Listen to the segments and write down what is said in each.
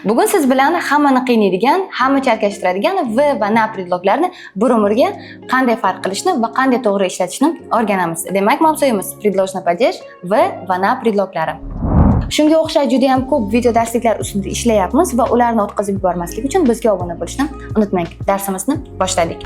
Bugun siz bilan hammani qiynaydigan, hamma chalkashtiradigan v va na predloglarni bir-umrga qanday farq qilishni va qanday to'g'ri ishlatishni o'rganamiz. Demak, mavzuyimiz предложный падеж va na predloglari. Shunga o'xshash juda ham ko'p video darsliklar ustida ishlayapmiz va ularni o'tkazib yubormaslik uchun bizga obuna bo'lishni unutmang. Darsimizni boshladik.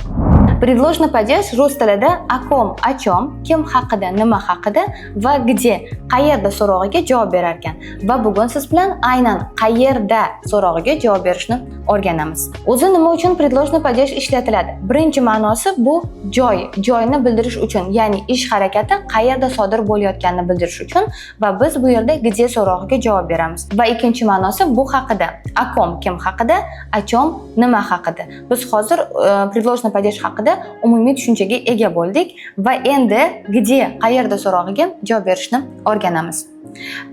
Предложный падеж rus tilida о ком, о чем, kim haqida, nima haqida va где, qayerda so'rog'iga javob berar ekan. Va bugun siz bilan aynan qayerda so'rog'iga javob berishni o'rganamiz. O'zi nima uchun предложный падеж ishlatiladi? Birinchi ma'nosi bu joyni bildirish uchun, ya'ni ish harakati qayerda sodir bo'layotganini bildirish uchun va biz bu yerda где so'rog'iga javob beramiz. Va ikkinchi ma'nosi bu haqida, о ком, kim haqida, о чем, nima haqida. Biz hozir предложный падеж haqida umumiy tushunchaga ega bo'ldik va endi где, qayerda so'rog'iga javob berishni o'rganamiz.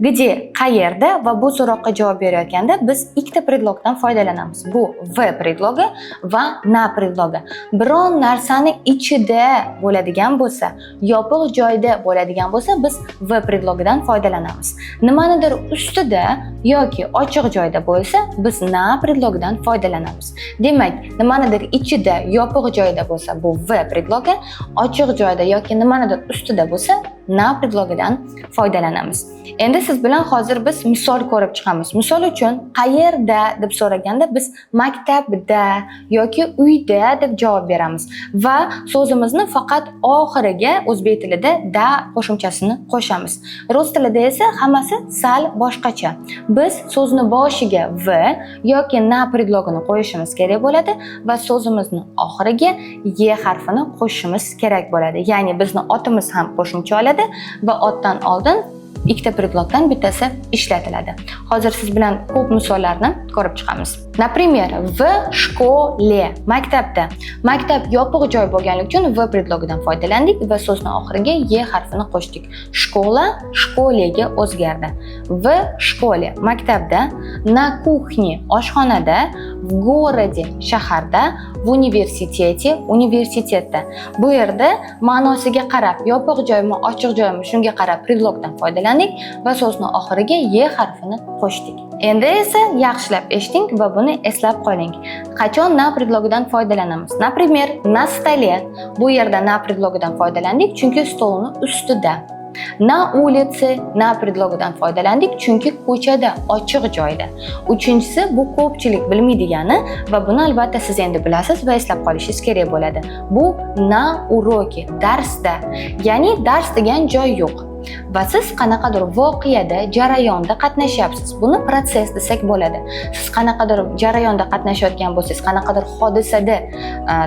Где, qayerda va bu so'roqqa javob berayotganda biz ikkita predlogdan foydalanamiz. Bu v predlogi va na predlogi. Biron narsani ichida bo'ladigan bo'lsa, yopiq joyda bo'ladigan bo'lsa, biz v predlogidan foydalanamiz. Nimanidir ustida yoki ochiq joyda bo'lsa, biz na predlogidan foydalanamiz. Demak, nimanidir ichida, yopiq joyda bo'lsa, bu v predlogi, ochiq joyda yoki nimanidir ustida bo'lsa, na predlogidan foydalanamiz. Endi siz bilan hozir biz misol ko'rib chiqamiz. Misol uchun qayerda deb so'raganda biz maktabda yoki uyda deb javob beramiz va so'zimizni faqat oxiriga o'zbek tilida da qo'shimchasini qo'shamiz. Rus tilida esa hammasi sal boshqacha. Biz so'zni boshiga v yoki na predlogini qo'yishimiz kerak bo'ladi va so'zimizni oxiriga y harfini qo'shishimiz kerak bo'ladi. Ya'ni bizni otimiz ham qo'shimcha oladi va otdan oldin ikkita predlogdan bittasi ishlatiladi. Hozir siz bilan ko'p misollarni ko'rib chiqamiz. Например, в школе, maktabda. Maktab yopiq joy bo'lganligi uchun v predlogidan foydalandik va so'zni oxiriga y harfini qo'shdik. Shkola, shkolega o'zgardi. В школе, maktabda, на кухне, oshxonada, в городе, shaharda, в университете, universitetda. Bu yerda ma'nosiga qarab, yopiq joymi, ochiq joymi, shunga qarab predlogdan foydalandik va so'zni oxiriga y harfini qo'shdik. Endi esa yaxshilab eshiting va buni eslab qoling. Qachon na predlogidan foydalanamiz? Например, на столе. Bu yerda na predlogidan foydalandik chunki stolning ustida. Na улице, na predlogidan foydalandik chunki ko'chada, ochiq joyda. Uchinchisi bu ko'pchilik bilmaydigani va buni albatta siz endi bilasiz va eslab qolishingiz kerak bo'ladi. Bu na уроке, darsda. Ya'ni dars degan joy yo'q. Va siz qanaqadir voqeada, jarayonda qatnashyapsiz. Buni proses desak bo'ladi. Siz qanaqadir jarayonda qatnashayotgan bo'lsangiz, qanaqadir hodisada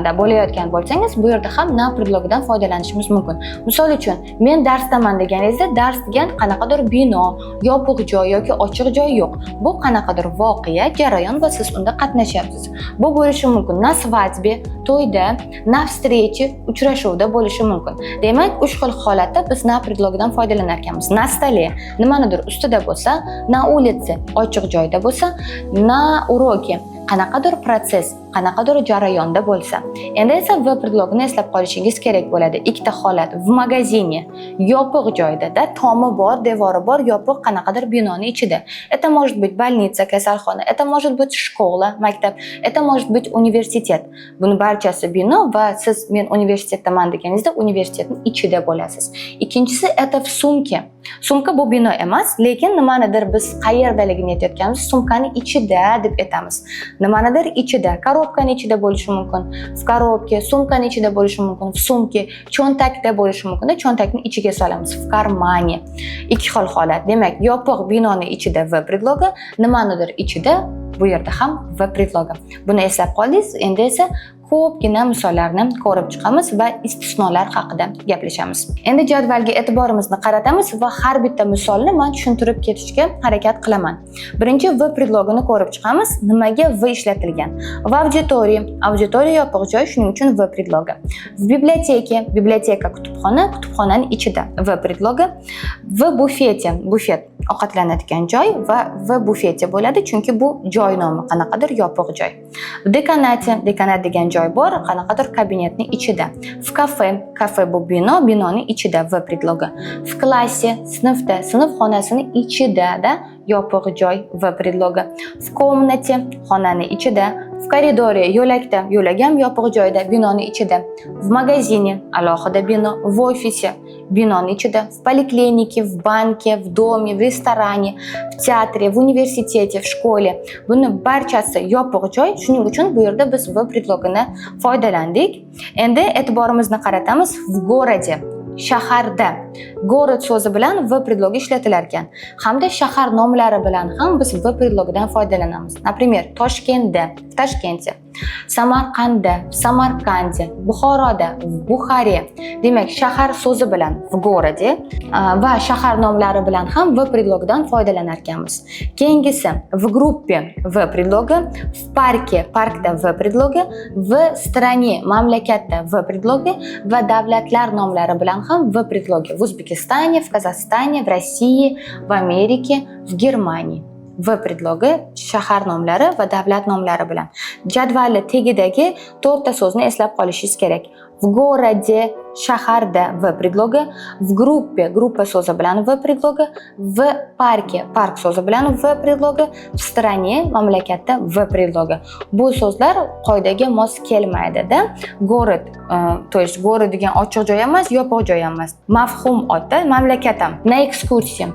da bo'layotgan bo'lsangiz, bu yerda ham na predlogidan foydalanishimiz mumkin. Misol uchun, men darsdaman deganingizda, dars degan qanaqadir bino, yopiq joy yoki ochiq joy yo'q. Bu qanaqadir voqea, jarayon va siz unda qatnashyapsiz. Bu bo'lishi mumkin na svadьбе, to'yda, na встрече, uchrashuvda bo'lishi mumkin. Demak, uch xil holatda biz na predlogidan foydalanamiz. Na stole, nimanidir ustida bo'lsa, na улице, ochiq joyda bo'lsa, na уроке, qanaqadir proses, qanaqadir jarayonda bo'lsa. Endi esa v predlogini eslab qolishingiz kerak bo'ladi. Ikkita holat: v magazine, yopiq joyda, tomi bor, devori bor, yopiq qanaqadir binoning ichida. Это может быть больница, kasalxona, это может быть школа, maktab, это может быть universitet. Buni barchasi bino va siz men universitetdaman deganingizda universitetning ichida bo'lasiz. Ikkinchisi это в sumke. Sumka bu bino emas, lekin nimanidir biz qayerdaligini aytayotganimiz sumkaning ichida deb aytamiz. Nimanidir ichida, korobkaning ichida bo'lishi mumkin, в коробке, sumkaning ichida bo'lishi mumkin, в sumке, cho'ntakda bo'lishi mumkin, cho'ntakning ichiga solamiz, в кармане. Ikki xil holat. Demak, yopiq binoning ichida v predlogi, nimanidir ichida, bu yerda ham v predlogi. Buni eslab qoldingiz. Endi esa ko'pgina misollarni ko'rib chiqamiz va istisnolar haqida gaplashamiz. Endi jadvalga e'tiborimizni qaratamiz va har bitta misolni men tushuntirib ketishga harakat qilaman. Birinchi v predlogini ko'rib chiqamiz. Nimaga v ishlatilgan? В auditoriya, auditoriya yopiq joy, shuning uchun v predlogi. В biblioteke, biblioteka kutubxona, kutubxonaning ichida v predlogi. В bufete, bufet ovqatlanadigan joy va v bufete bo'ladi chunki bu joy nomi, qanaqadir yopiq joy. В dekanate, dekanat degan joy bor, qanaqadir kabinetning ichida. В kafe, kafe bu bino, binoning ichida v predlogi. В klasse, sinfda, sinf xonasining ichida da yopiq joy v predlogi. В комнате xonani ichida, в коридоре yo'lakda, yo'lak ham yopiq joyda, binoni ichida, в магазине alohida bino, в офисе binoni ichida, в polikliniке, в банке, в доме, в restorane, в teatре, в universitете, в школе. Buni barchasi yopiq joy. Shuning uchun bu yerda biz v predlogini foydalandik. Endi e'tiborimizni qaratamiz в городе, shaharda. Город so'zi bilan v predlogi ishlatilar ekan. Hamda shahar nomlari bilan ham biz v predlogidan foydalanamiz. Например, Toshkentda, в Toshkentda, Samarqandda, в Samarqandda, Buxoroda, в Buxare. Demak, shahar so'zi bilan v городе va shahar nomlari bilan ham v predlogidan foydalanar ekanmiz. Keyingisi в группе v predlogi, в parke, parkda v predlogi, v стране, mamlakatda v predlogi va davlatlar nomlari bilan ham v predlogi. В O'zbekistone, в Казахстане, в России, в Amerika, в Germaniya. V predlogi shahar nomlari va davlat nomlari bilan. Jadvalni tagidagi 4 ta so'zni eslab qolishingiz kerak. В городе, shaharda v predlogi, в группе, gruppa so'zi bilan v predlogi, v parke, park so'zi bilan v predlogi, в стране, mamlakatda v predlogi. Bu so'zlar qoidaga mos kelmaydi-da. Город, то есть город degan ochiq joy emas, yopiq joy emas. Mafhum otda, mamlakat ham. Na ekskursiya.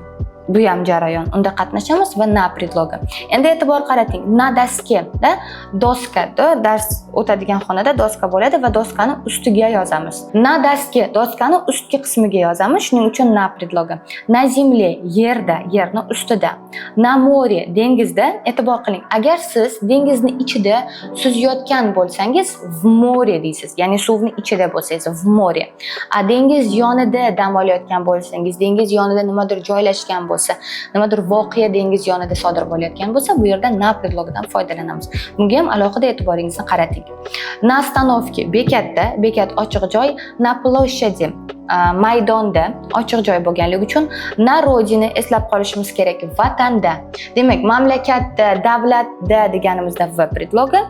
Bu ham jarayon. Unda qatnashamiz va na predlogi. Endi e'tibor qarating. Na daske, da doskada dars o'tadigan xonada doska bo'ladi va doskani ustiga yozamiz. Na daske, doskani ustki qismiga yozamiz. Shuning uchun na predlogi. Na земле, yerda, yerni ustida. Na море, dengizda. E'tibor qiling. Agar siz dengizni ichida suzayotgan bo'lsangiz, в море deysiz. Ya'ni suvni ichida bo'lsangiz, в море. A dengiz yonida dam olayotgan bo'lsangiz, dengiz yonida nimadir joylashgan bo'lsa, nimadir voqea dengiz yonida sodir bo'layotgan bo'lsa, bu yerda na predlogidan foydalanamiz. Bunga ham alohida e'tiboringizni qarating. Na остановке, bekatda, bekat ochiq joy, na площади, maydonda ochiq joy bo'lganligi uchun na rodini eslab qolishimiz kerak. Vatanda. Demak, mamlakatda, davlatda deganimizda v predlogi,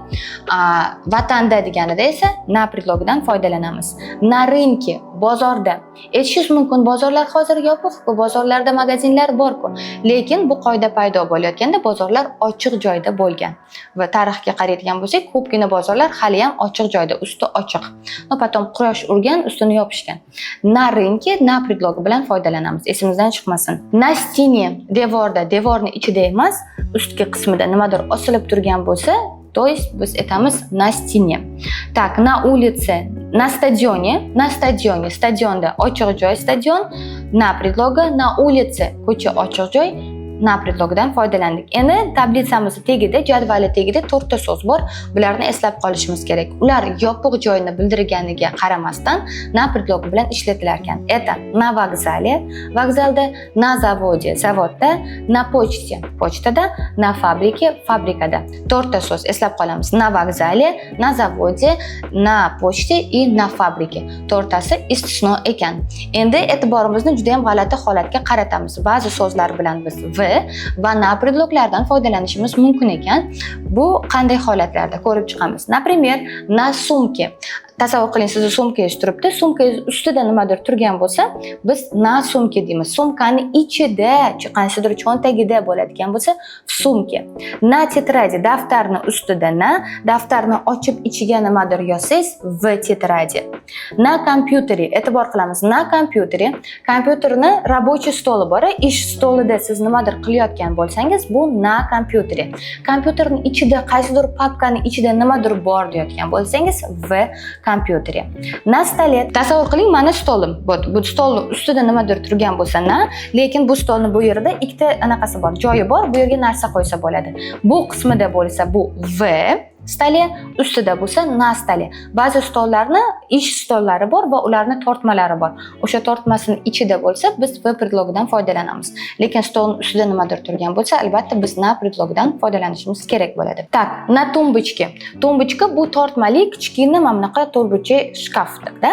vatanda deganida esa na predlogidan foydalanamiz. Na rынке, bozorda. Aytishingiz mumkin, bozorlar hozir yopiq-ku, bozorlarda magazinlar bor-ku. Lekin bu qoida paydo bo'layotganda bozorlar ochiq joyda bo'lgan. Va tarixga qaraydigan bo'lsak, ko'pgina bozorlar hali ham ochiq joyda, usti ochiq. No, potom quyosh urgan, ustini yopishgan. Na rынке, na predlogi bilan foydalanamiz. Esimizdan chiqmasin. Na stene, devorda, devorni ichida emas, ustki qismida nimadir osilib turgan bo'lsa, то есть biz aytamiz na stene. Tak, na улице, na stadioне, stadionda ochiq joy stadion, na predlogi, na улице, ko'cha ochiq joy, na predlogidan foydalandik. Endi tablitsamiz tagida, jadvali tagida 4 ta so'z bor. Bularni eslab qolishimiz kerak. Ular yopiq joyni bildirganiga qaramasdan na predlogi bilan ishlatilar ekan. Это на вокзале, vokzalda, na zavode, zavodda, na почте, pochtada, na fabrike, fabrikada. 4 ta so'z eslab qolamiz. Na vokzale, na zavode, na почте и na fabrike. 4tasi istisno ekan. Endi e'tiborimizni juda ham g'alati holatga qaratamiz. Ba'zi so'zlar bilan biz va na predloglardan foydalanishimiz mumkin ekan. Bu qanday holatlarda ko'rib chiqamiz. Например, на сумке. Tasavvur qiling, sizni sumkangiz turibdi. Sumkangiz ustida nimadir turgan bo'lsa, biz na sumka deymiz. Sumkani ichida, qaysidir cho'ntagida bo'ladigan bo'lsa, в sumke. Na tetradi, daftarni ustida na, daftarni ochib ichiga nimadir yozsangiz, v tetradi. Na kompyuteri, e'tibor qilamiz. Na kompyuteri, kompyuterni рабочий stoli bor, ish stolida siz nimadir qilayotgan bo'lsangiz, bu na kompyuteri. Kompyuterning ichida qaysidir papkani ichida nimadir bor deyotgan bo'lsangiz, v kompyuteri. Na stole, tasavvur qiling, mana stolim. Bu stolni ustida nimadir turgan bo'lsa na, lekin bu stolni bu yerida ikkita anaqasi bor, joyi bor, bu yerga narsa qo'ysa bo'ladi. Bu qismida bo'lsa bu v stoli, ustida bo'lsa na stoli. Ba'zi stollarni ish stollari bor va ularning tortmalari bor. O'sha tortmasini ichida bo'lsa, biz v predlogidan foydalanamiz. Lekin stolning ustida nimadir turgan bo'lsa, albatta biz na predlogidan foydalanishimiz kerak bo'ladi. Tak, na tumbochka. Tumbochka bu tortmali kichkina mamlaqa turbuchi shkafdir-da.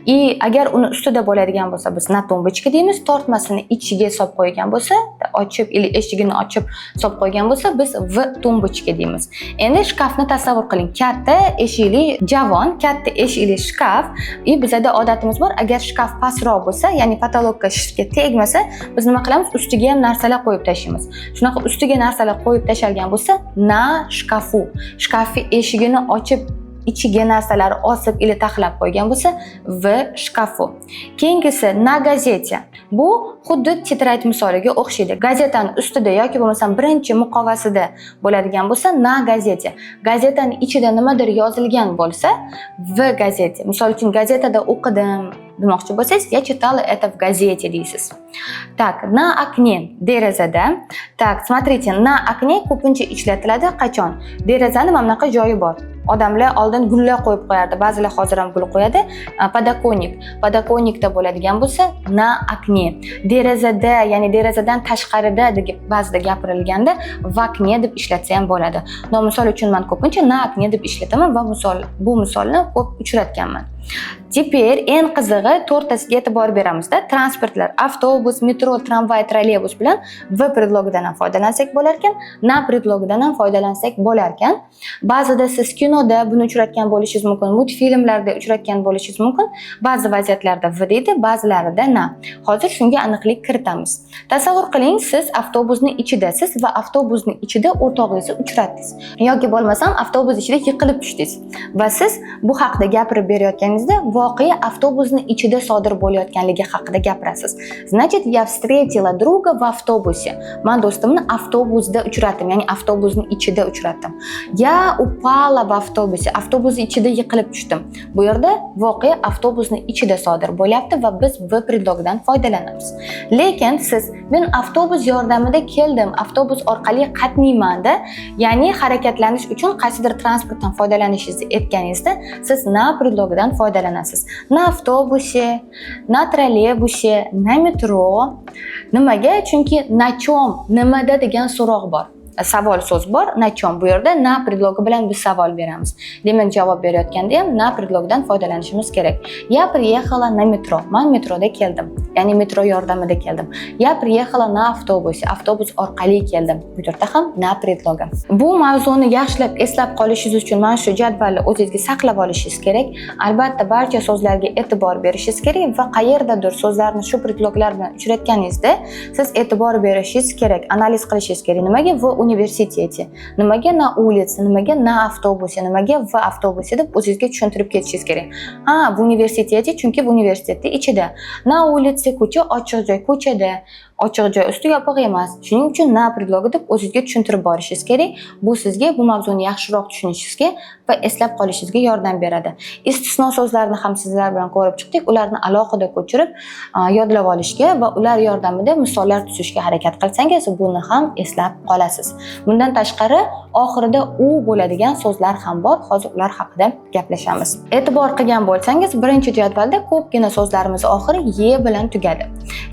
И agar uni ustida bo'ladigan bo'lsa, biz na tumbochka deymiz. Tortmasini ichiga solib qo'ygan bo'lsa, ochib, eshigini ochib solib qo'ygan bo'lsa, biz v tumbochka deymiz. Endi shkafni tasavvur qiling, katta eshikli javon, katta eshikli shkaf. Bizada odatimiz bor, agar shkaf pastroq bo'lsa, ya'ni potolokka shishga tegmasa, biz nima qilamiz? Ustiga ham narsalar qo'yib tashlaymiz. Shunaqa ustiga narsalar qo'yib tashalgan bo'lsa, na shkafu. Shkafni eshigini ochib ichiga narsalar osib ili taxlab qo'ygan bo'lsa, v shkafu. Keyingisi na gazeta. Bu xuddi titrat misoliga o'xshaydi. Gazetaning ustida yoki bo'lmasam birinchi muqovasida bo'ladigan bo'lsa, na gazeta. Gazetaning ichida nimadir yozilgan bo'lsa, v gazeta. Misol uchun gazetada o'qidim demoqchi bo'lsangiz, я читала это в газете deysiz. Так, на окне, derazada. Так, смотрите, на окне ko'pincha ishlatiladi qachon? Derazani mana bunaqa joyi bor. Odamlar oldin gullar qo'yib qo'yardi, ba'zilar hozir ham gul qo'yadi. Podakonik. Podakonikda bo'ladigan bo'lsa, na okne. Derazada, ya'ni derazadan tashqarida deb ba'zida gapirilganda v okne deb ishlatsa ham bo'ladi. Misol uchun men ko'pincha na okne deb ishlataman va bu misolni ko'p uchratganman. Teper eng qizig'i to'rttasiga e'tibor beramizda. Transportlar, avtobus, metro, tramvay, trolleybus bilan v predlogidan ham foydalansak bo'lar ekan, na predlogidan ham foydalansak bo'lar ekan. Ba'zida siz kinoda buni uchratgan bo'lishingiz mumkin, multfilmlarda uchratgan bo'lishingiz mumkin. Ba'zi vaziyatlarda v deydi, ba'zilarida na. Hozir shunga aniqlik kiritamiz. Tasavvur qiling, siz avtobusning ichidasiz va avtobusning ichida o'rtog'ingizni uchratdingiz. Yoki bo'lmasam avtobus ichida yiqilib tushdingiz va siz bu haqida gapirib berayotganingizda voqea avtobusning ichida sodir bo'layotganligi haqida gapirasiz. Значит, я встретила друга в автобусе. Men do'stimni avtobusda uchratdim, ya'ni avtobusning ichida uchratdim. Я упала в автобусе. Avtobus ichida yiqilib tushdim. Bu yerda voqea avtobusning ichida sodir bo'lyapti va biz v predlogidan foydalanamiz. Lekin siz men avtobus yordamida keldim, avtobus orqali qatnaymanda, ya'ni harakatlanish uchun qaysidir transportdan foydalanishingizni aytganingizda, siz na predlogidan foydalanasiz. Na avtobusi, na trolleybusi, na metro. Nimaga? Chunki na chom, nimada degan so'roq bor. Savol so'z bor, na chom. Bu yerda na predlogi bilan biz savol beramiz. Demak, javob berayotganda ham na predlogidan foydalanishimiz kerak. Я приехала на метро. Men metroda keldim. Ya'ni metro yordamida keldim. Я приехала на автобусе. Avtobus orqali keldim. Bu yerda ham na predlogi. Bu mavzuni yaxshilab eslab qolishingiz uchun mana shu jadvalni o'zingizga saqlab olishingiz kerak. Albatta, barcha so'zlarga e'tibor berishingiz kerak va qayerdadir so'zlarni shu predloglar bilan uchratganingizda siz e'tibor berishingiz kerak, analiz qilishingiz kerak. Nimaga v universiteti, nimaga na улице, nimaga na avtobusi, nimaga v avtobusi deb o'zingizga tushuntirib ketishingiz kerak. V universiteti, chunki v universitetning ichida. Na улице, ko'cha, ochiq joy, ko'chada. Ochiq joy usti yopiq emas. Shuning uchun na predlogi deb o'zingizga tushuntirib borishingiz kerak. Bu sizga bu mavzuni yaxshiroq tushunishingizga va eslab qolishingizga yordam beradi. Istisno so'zlarni ham sizlar bilan ko'rib chiqdik. Ularni alohida ko'chirib yodlab olishga va ular yordamida misollar tuzishga harakat qilsangiz, buni ham eslab qolasiz. Bundan tashqari, oxirida u bo'ladigan so'zlar ham bor. Hozir ular haqida gaplashamiz. E'tibor qilgan bo'lsangiz, birinchi jadvalda ko'pgina so'zlarimiz oxiri ye bilan tugadi.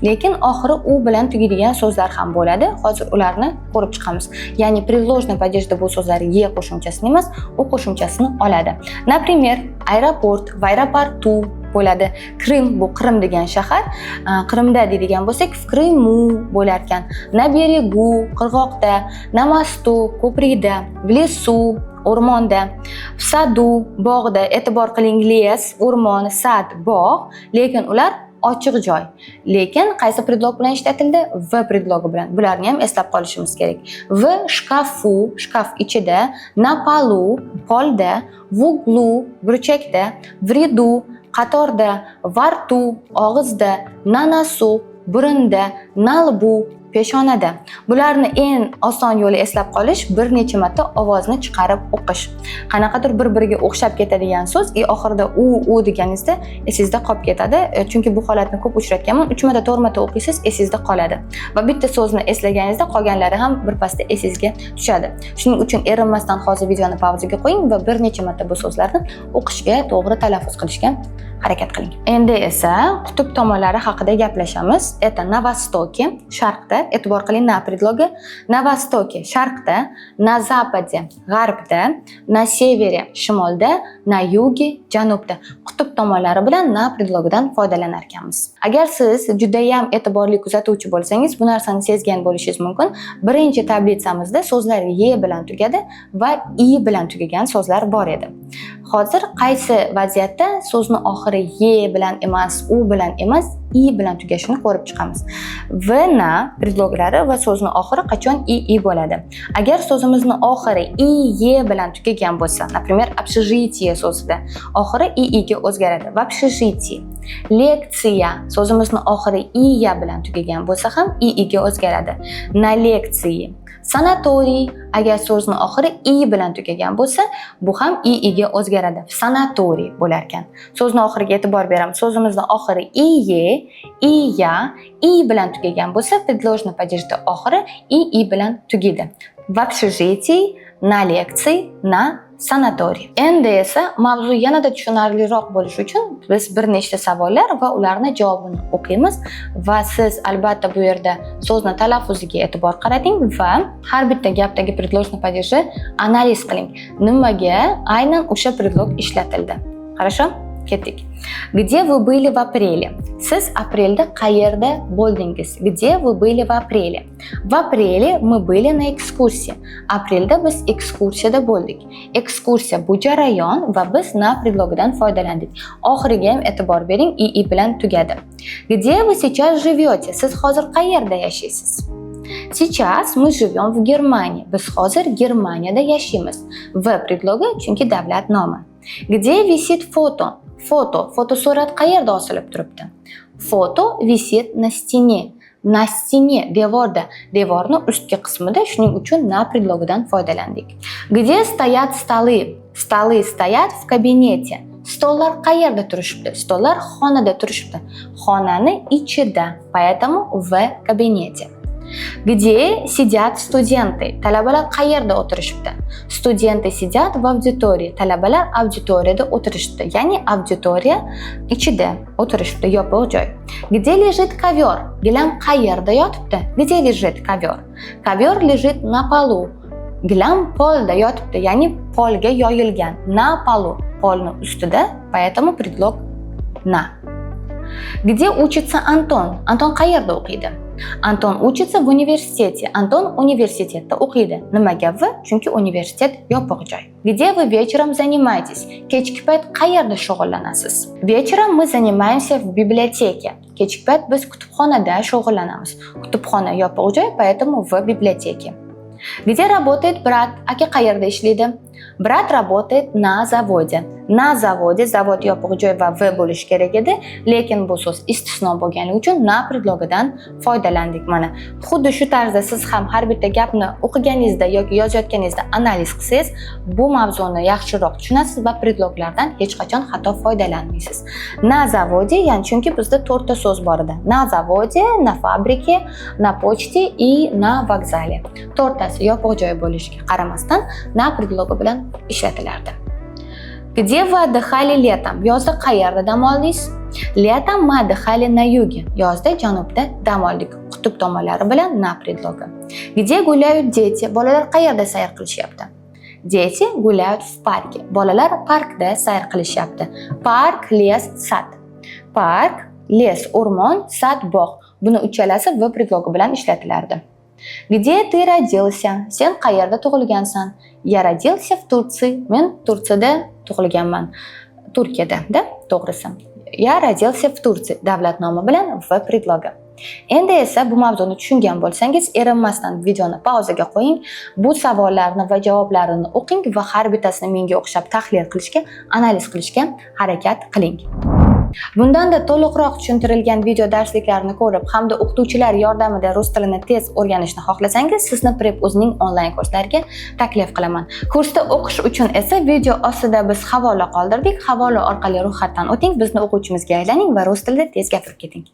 Lekin oxiri u bilan tugaydigan so'zlar ham bo'ladi. Hozir ularni ko'rib chiqamiz. Ya'ni предложный падежda bu so'zlar ye qo'shimchasini emas, u qo'shimchasini oladi. Например, aeroport va aeroportu bo'ladi. Krim bu Qrim degan shahar. Qrimda deydigan bo'lsak, в Крыму bo'lar ekan. На берегу qirg'oqda, на мосту ko'prikda, в лесу o'rmonda, в саду bog'da. E'tibor qiling, les, o'rmon, sad, bog', lekin ular ochiq joy. Lekin qaysi predlog bilan ishlatildi? V predlogi bilan. Bularni ham eslab qolishimiz kerak. V shkafu, shkaf ichida, na palu, polda, в углу, burchakda, в ряду, qatorda, в рту, og'izda, на носу, burunda, на лбу, peshonada. Bularni eng oson yo'li eslab qolish bir necha marta ovozni chiqarib o'qish. Qanaqadir bir-biriga o'xshab ketadigan so'z oxirida u deganingizda esingizda qolib ketadi. Chunki bu holatni ko'p uchratganman. 3 marta, 4 marta o'qiysiz, esingizda qoladi. Va bitta so'zni eslaganingizda qolganlari ham birpasda esingizga tushadi. Shuning uchun erinmasdan hozir videoni pauzaga qo'ying va bir necha marta bu so'zlarni o'qishga, to'g'ri talaffuz qilishga harakat qiling. Endi esa qutb tomonlari haqida gaplashamiz. Это на востоке, sharqda, e'tibor qiling na predlogi. На востоке, sharqda, на западе, g'arbda, на севере, shimolda, на юге, janubda. Qutb tomonlari bilan na predlogidan foydalanar ekanmiz. Agar siz juda ham e'tiborli kuzatuvchi bo'lsangiz, bu narsani sezgan bo'lishingiz mumkin. Birinchi tabletsamizda so'zlar ye bilan tugadi va i bilan tugagan so'zlar bor edi. Hozir qaysi vaziyatda so'zni oxiri ye bilan emas, u bilan emas, i bilan tugashini ko'rib chiqamiz. V na predloglari va so'zni oxiri qachon i bo'ladi. Agar so'zimizni oxiri i ye bilan tugagan bo'lsa, например, общежитие so'zida oxiri i ga o'zgaradi. В общежитии. Leksiya so'zimizni oxiri i ya bilan tugagan bo'lsa ham i ga o'zgaradi. Na leksiyi. Sanatoriy agar so'zni oxiri i bilan tugagan bo'lsa, bu ham i ga o'zgaradi. Sanatoriy bo'lar ekan. So'zni oxiriga e'tibor beramiz. So'zimizni oxiri i ye, i ya, i bilan tugagan bo'lsa, предложный падежda oxiri i bilan tugaydi. В общежитии, на лекции, на sanatoriy. Endi esa mavzu yanada tushunarliroq bo'lishi uchun biz bir nechta savollar va ularning javobini o'qiymiz va siz albatta bu yerda so'zni talaffuziga e'tibor qarating va har bitta gapdagi предложный падежni analiz qiling. Nimaga aynan o'sha predlog ishlatildi? Хорошо? Ketdik. Где вы были в апреле? Siz aprelda qayerda bo'ldingiz? Где вы были в апреле? В апреле мы были на экскурсии. Aprelda biz ekskursiyada bo'ldik. Ekskursiya bu jarayon va biz na predlogidan foydalandik. Oxiriga ham e'tibor bering, i bilan tugadi. Где вы сейчас живете? Siz hozir qayerda yashaysiz? Сейчас мы живем в Германии. Biz hozir Germaniyada yashaymiz. V predlogi chunki davlat nomi. Где висит фото? Fotosurat qayerda osilib turibdi? Foto висит на стене. Na stene, devorda. Devorning ustki qismida, shuning uchun na predlogidan foydalandik. Где стоят столы? Столы стоят в кабинете. Stollar qayerda turishibdi? Stollar xonada turishibdi. Xonani ichida, поэтому в кабинете. Где сидят студенты? Talabalar qayerda o'tirishibdi? Studenti sидят в аудитории. Talabalar auditoriyada o'tirishibdi. Ya'ni auditoriya ichida o'tirishibdi, yopiq joy. Где лежит ковер? Gilam qayerda yotibdi? Где лежит ковер? Ковер лежит на полу. Gilam polda yotibdi, ya'ni polga yoyilgan. Na полу. Polni ustida, поэтому предлог на. Где учится Антон? Anton qayerda o'qiydi? Anton учится в университете. Anton universitetda o'qiydi. Nimaga v? Chunki universitet yopiq joy. Где вы вечером занимаетесь? Kechki payt qayerda shug'ullanasiz? Вечером мы занимаемся в библиотеке. Kechki payt biz kutubxonada shug'ullanamiz. Kutubxona yopiq joy, поэтому в библиотеке. Где работает брат? Aka qayerda ishlaydi? Brat работает на заводе. Na zavodi, zavod yopiq joy va v bo'lish kerak edi, lekin bu so'z istisno bo'lganligi uchun na predlogidan foydalandik mana. Xuddi shu tarzda siz ham har bitta gapni o'qiganingizda yoki yozayotganingizda analiz qilsangiz, bu mavzuni yaxshiroq tushunasiz va predloglardan hech qachon xato foydalanmaysiz. Na zavodi, ya'ni chunki bizda 4 ta so'z bor edi. Na zavodi, na fabrike, na pochte и на вокзале. 4 tasi yopiq joy bo'lishiga qaramasdan na predlogi bilan ishlatilardi. Где вы отдыхали летом? Yozda qayerda dam oldingiz? Летом мы отдыхали на юге. Yozda janubda dam oldik. Qutb tomonlari bilan na predlogi. Где гуляют дети? Bolalar qayerda sayr qilishyapti? Дети гуляют в парке. Bolalar parkda sayr qilishyapti. Park, les, sad. Park, les, o'rmon, sad, bog'. Buni uchalasi v predlogi bilan ishlatilardi. Где ты родился? Sen qayerda tug'ilgansan? Я родился в Турции. Men Turkiyada tug'ilganman. Turkiyada, da, to'g'risi. Я родился в Турции. Davlat nomi bilan v predlogi. Endi esa bu mavzuni tushungan bo'lsangiz, erinmasdan videoni pauzaga qo'ying. Bu savollarni va javoblarini o'qing va har bittasini menga o'xshab tahlil qilishga, analiz qilishga harakat qiling. Bundanda to'liqroq tushuntirilgan video darsliklarini ko'rib hamda o'qituvchilar yordamida rus tilini tez o'rganishni xohlasangiz, sizni Prep o'zining onlayn kurslariga taklif qilaman. Kursda o'qish uchun esa video ostida biz havola qoldirdik. Havola orqali ro'yxatdan o'ting, bizni o'quvchimizga aylaning va rus tilida tez gapirib keting.